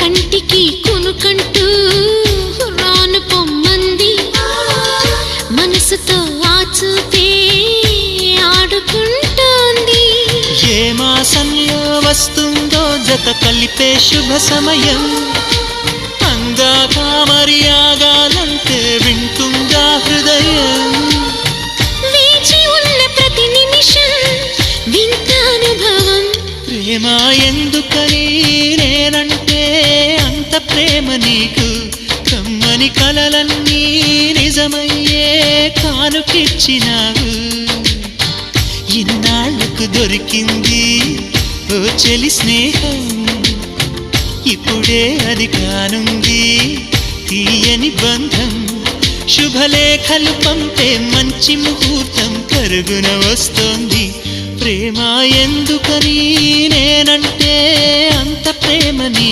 కంటికి కునుకంటూ రాను పొమ్మంది మనసుతో ఆచుతే ఆడుకుంటోంది ఏ మాసంలో వస్తుందో జత కలిపే శుభ సమయం అందాక మరి ఆగాలంటే వింటుందా హృదయం వేచి ఉన్న ప్రతి నిమిషం వింత అనుభవం ప్రేమ ఎందుకని నేనంటే అంత ప్రేమ నీకు కమ్మని కలలన్నీ నిజమయ్యే కానుకిచ్చినావు ఇన్నాళ్లకు దొరికింది ఓ చెలి స్నేహం ఇప్పుడే అది కానుంది తీయని బంధం శుభలేఖలు పంపే మంచి ముహూర్తం కరుగున వస్తోంది ప్రేమ ఎందుకని నేనంటే అంత ప్రేమ